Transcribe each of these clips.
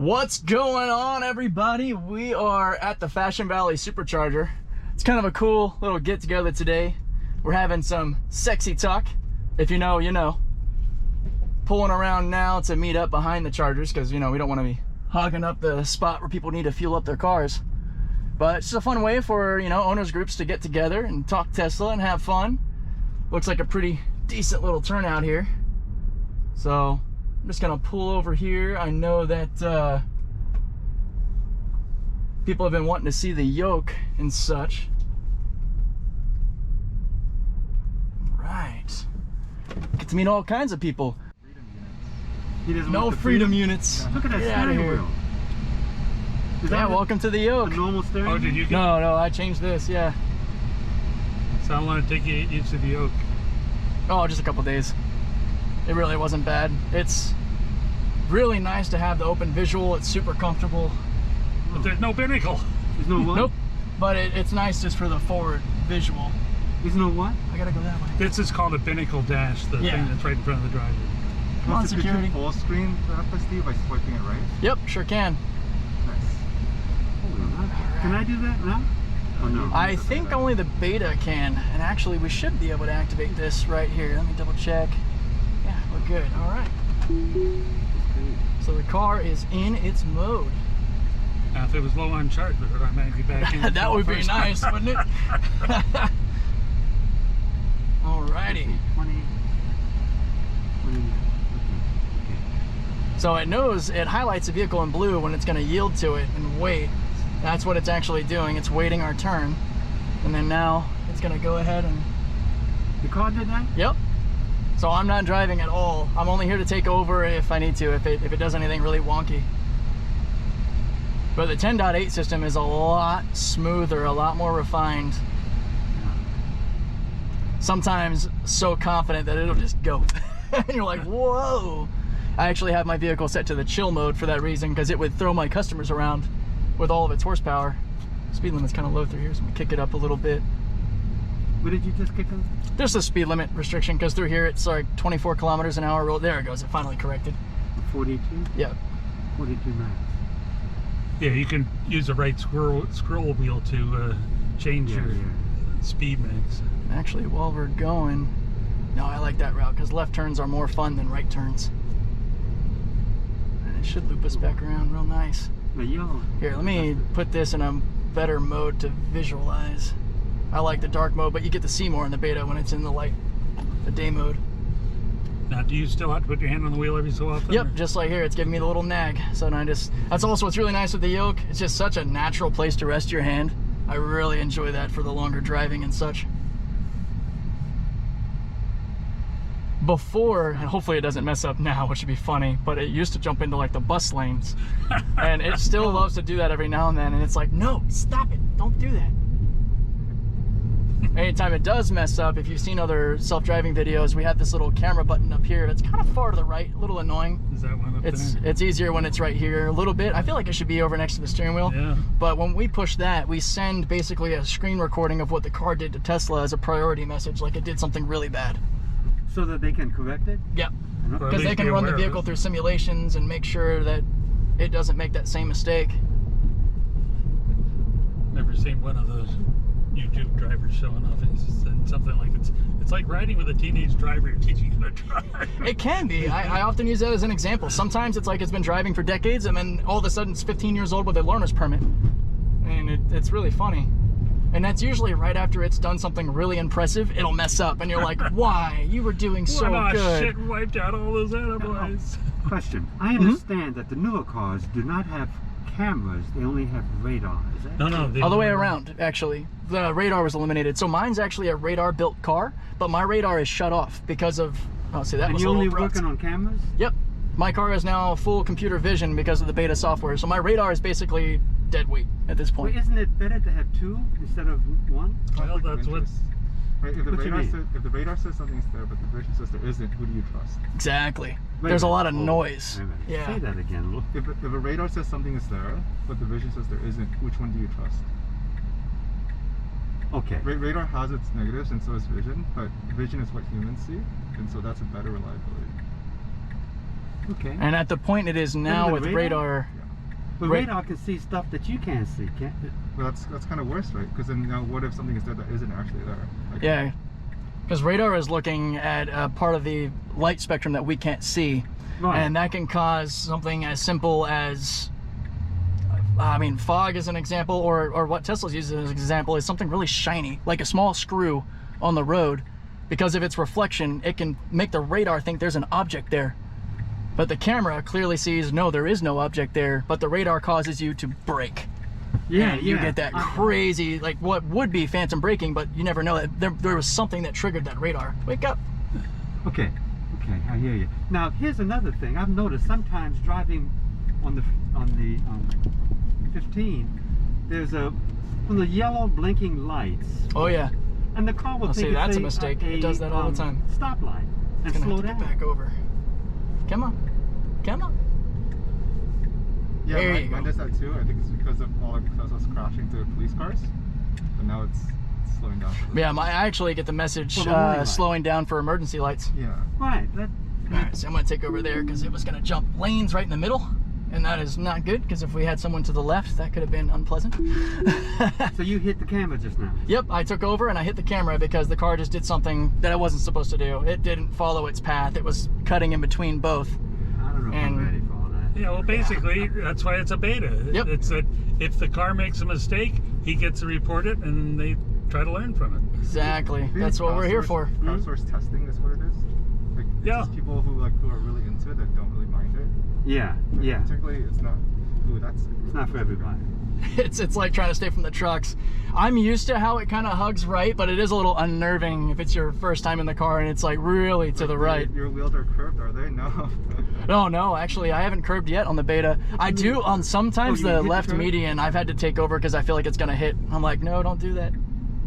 What's going on, everybody? We are at the Fashion Valley Supercharger. It's kind of a cool little get together today. We're having some sexy talk. If you know, you know. Pulling around now to meet up behind the chargers because, you know, we don't want to be hogging up the spot where people need to fuel up their cars. But it's just a fun way for, you know, owners groups to get together and talk Tesla and have fun. Looks like a pretty decent little turnout here. So I'm just gonna pull over here. I know that people have been wanting to see the yoke and such. Right. Get to meet all kinds of people. No freedom units. Look at that steering wheel. Yeah, welcome to the yoke. A normal steering wheel? Oh, did you get... No, I changed this, yeah. So I want to take you into the yoke. Oh, just a couple days. It really wasn't bad. It's really nice to have the open visual. It's super comfortable. But there's no binnacle. There's no what? Nope. But it's nice just for the forward visual. There's no what? I gotta go that way. This is called a binnacle dash, the thing that's right in front of the driver. Come on, security. Could you full screen the FSD by swiping it right? Yep, sure can. Nice. Can I do that now? Oh no. I think only the beta can, and actually we should be able to activate this right here. Let me double check. Yeah, we're good. All right. So the car is in its mode. Now, if it was low on charge, we would automatically back in. That would be nice, wouldn't it? Alrighty. 20. So it knows, it highlights the vehicle in blue when it's going to yield to it and wait. That's what it's actually doing. It's waiting our turn. And then now it's going to go ahead and... The car did that? Yep. So I'm not driving at all. I'm only here to take over if I need to, if it does anything really wonky. But the 10.8 system is a lot smoother, a lot more refined. Sometimes so confident that it'll just go. And you're like, whoa. I actually have my vehicle set to the chill mode for that reason, because it would throw my customers around with all of its horsepower. Speed limit's kind of low through here, so I'm gonna kick it up a little bit. What did you just kick up? There's a speed limit restriction, because through here it's like 24 kilometers an hour. There it goes, it finally corrected. 42? Yep. 42 max. Yeah, you can use the right scroll wheel to change your speed mix. Actually, while we're going, no, I like that route, because left turns are more fun than right turns. And it should loop us back around real nice. Here, let me put this in a better mode to visualize. I like the dark mode, but you get to see more in the beta when it's in the light, the day mode. Now, do you still have to put your hand on the wheel every so often? Yep, just like here, it's giving me the little nag. So now that's also what's really nice with the yoke. It's just such a natural place to rest your hand. I really enjoy that for the longer driving and such. Before, and hopefully it doesn't mess up now, which would be funny, but it used to jump into like the bus lanes. And it still loves to do that every now and then, and it's like, no, stop it, don't do that. Anytime it does mess up, if you've seen other self-driving videos, we have this little camera button up here. It's kind of far to the right, a little annoying. Is that one up there? It's easier when it's right here a little bit. I feel like it should be over next to the steering wheel. Yeah. But when we push that, we send basically a screen recording of what the car did to Tesla as a priority message, like it did something really bad. So that they can correct it? Yep. Because they can run the vehicle through simulations and make sure that it doesn't make that same mistake. Never seen one of those YouTube drivers showing off and something like it's like riding with a teenage driver teaching him to drive. It can be. I often use that as an example. Sometimes it's like it's been driving for decades and then all of a sudden it's 15 years old with a learner's permit. And it's really funny. And that's usually right after it's done something really impressive, it'll mess up and you're like, why? You were doing so good. Shit wiped out all those attaboys. Question. I understand that the newer cars do not have cameras, they only have radar. Is that No. All the way around, actually. The radar was eliminated. So mine's actually a radar-built car, but my radar is shut off because of, oh, see, that was a little And you're only working on cameras? Yep. My car is now full computer vision because of the beta software. So my radar is basically dead weight at this point. Well, isn't it better to have two instead of one? Well, that's what... Right, if the radar says something's there, but the vision says there isn't, who do you trust? Exactly. There's a lot of noise. Yeah. Say that again. Look. If a radar says something is there, but the vision says there isn't, which one do you trust? Okay. Radar has its negatives, and so is vision, but vision is what humans see, and so that's a better reliability. Okay. And at the point it is now with radar, But radar can see stuff that you can't see, can't it? Well, that's kind of worse, right? Because then now, what if something is there that isn't actually there? Like, Yeah, because radar is looking at a part of the light spectrum that we can't see, and that can cause something as simple as, I mean, fog is an example, or what Tesla's using as an example is something really shiny, like a small screw on the road. Because of its reflection, it can make the radar think there's an object there. But the camera clearly sees, no, there is no object there, but the radar causes you to brake. Yeah, and you get that crazy, like what would be phantom braking, but you never know that there was something that triggered that radar. Wake up. Okay, I hear you. Now, here's another thing. I've noticed sometimes driving on the 15, there's one of the yellow blinking lights. Oh yeah. And the car will think see, that's a mistake. It does that all the time. Stoplight and Gonna slow have to down. get back over. Come on. Yeah, There you mine go. does that too. I think it's because of all of Tesla's crashing into police cars. But now it's slowing down. Yeah, I actually get the message For the warning light. slowing down for emergency lights. Yeah. Right. Alright, so I'm gonna take over there because it was gonna jump lanes right in the middle. And that is not good, because if we had someone to the left, that could have been unpleasant. So you hit the camera just now? Yep, I took over and I hit the camera because the car just did something that it wasn't supposed to do. It didn't follow its path. It was cutting in between both. I don't know if I'm ready for all that. Yeah, well, basically, that's why it's a beta. Yep. It's that if the car makes a mistake, he gets to report it, and they try to learn from it. Exactly. I think That's what we're here for. Crowdsourced testing is what it is. Like, it's Yeah. just people who are really into it that don't really mind it. Yeah, Like, yeah. Particularly, it's not. Ooh, that's. It's not for everybody. It's like trying to stay from the trucks. I'm used to how it kind of hugs right, but it is a little unnerving if it's your first time in the car and it's like really to the right. Your wheels are curved, are they? No. No, actually, I haven't curbed yet on the Beta. I do on sometimes you the hit the left curb? median. I've had to take over because I feel like it's gonna hit. I'm like, no, don't do that.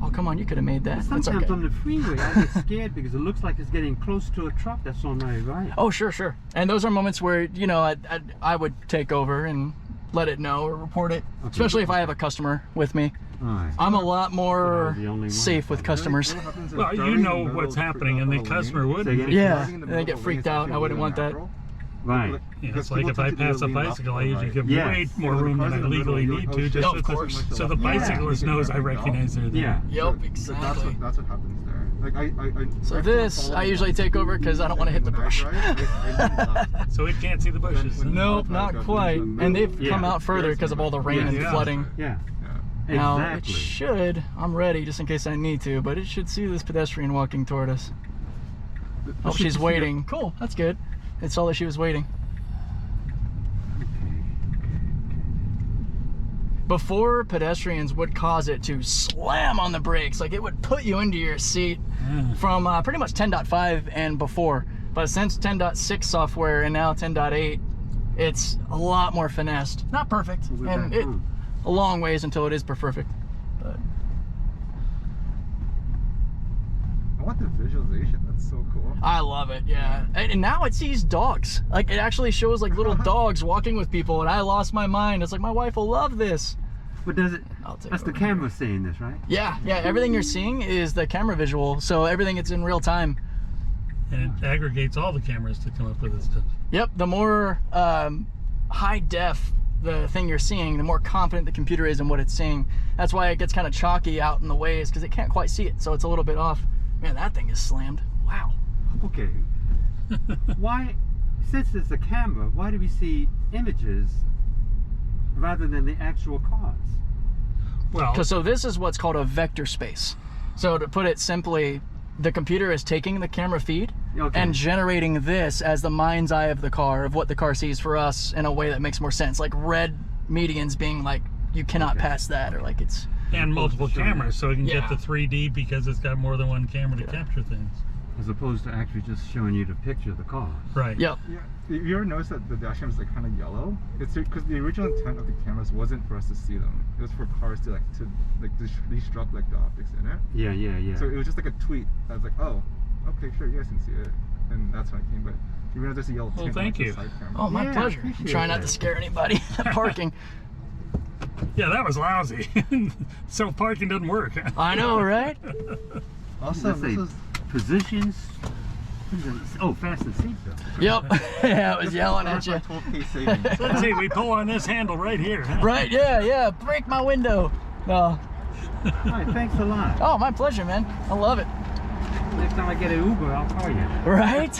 Oh, come on, you could have made that. It's Sometimes okay. on the freeway, I get scared because it looks like it's getting close to a truck that's on my right. Oh, sure. And those are moments where, you know, I would take over and let it know or report it, especially if I have a customer with me. Alright. I'm a lot more the only one. safe with customers. What happens is Well, you driving in know the middle what's of happening, and the a customer lane- would. Say again? Yeah, driving in the and they middle get of a freaked lane is out. actually I wouldn't really want that. unnatural. Right. Yeah, Because it's like people if I tend to either pass a lean left bicycle, or I usually right. give Yes. way more So the room cars than I in the middle, legally you're need like, to, oh, just shit, so of course. the, so the Yeah. bicyclist knows I recognize they're there. Yeah. Yep, So that's exactly. what happens there. Like I So I this, follow I usually take over because I don't want to hit the when I brush. drive, I lean left. So it can't see the bushes. When- Nope, not quite. And they've Yeah. come out further because of all the rain and Yeah. flooding. Yeah. Yeah. Now, Exactly. it should, I'm ready just in case I need to, but it should see this pedestrian walking toward us. Oh, she's waiting. Cool, that's good. It saw that she was waiting. Before, pedestrians would cause it to slam on the brakes, like it would put you into your seat from pretty much 10.5 and before. But since 10.6 software and now 10.8, it's a lot more finessed. Not perfect, We're and back it on. a long ways until it is perfect. But I want the visualization. That's so cool. I love it, yeah. And now it sees dogs. Like, it actually shows like little dogs walking with people, and I lost my mind. It's like, my wife will love this. But does it? I'll take That's the over camera seeing this, right? Yeah, everything you're seeing is the camera visual, so everything it's in real time. And it aggregates all the cameras to come up with this stuff. Yep, the more high def the thing you're seeing, the more confident the computer is in what it's seeing. That's why it gets kind of chalky out in the ways, because it can't quite see it, so it's a little bit off. Man, that thing is slammed. Wow. Okay. Why, since it's a camera, why do we see images rather than the actual cars? Well, So this is what's called a vector space. So to put it simply, the computer is taking the camera feed Okay. and generating this as the mind's eye of the car, of what the car sees for us in a way that makes more sense. Like red medians being like, you cannot pass that, or like it's... and multiple cameras, so it can Yeah. get the 3D because it's got more than one camera to capture things. As opposed to actually just showing you the picture of the cars. Right. Yep. Yeah. If you ever notice that the dash cam is like kind of yellow, it's because the original intent of the cameras wasn't for us to see them. It was for cars to destruct like the optics in it. Yeah. So it was just like a tweet. I was like, oh, okay, sure, you guys can see it, and that's when it came. But you realize there's a yellow Well, tint thank on you. the side camera. Oh, my Yeah, pleasure. appreciate Try not that. to scare anybody. Parking. Yeah, that was lousy. So parking doesn't work. I know, right? Also, Let's say this is positions, Oh, fasten seatbelt. Yep. Yeah, I was yelling at you. 12K savings. So let's see, we pull on this handle right here. Huh? Right, yeah. Break my window. All right, thanks a lot. Oh, my pleasure, man. I love it. Next time I get an Uber, I'll call you. Right?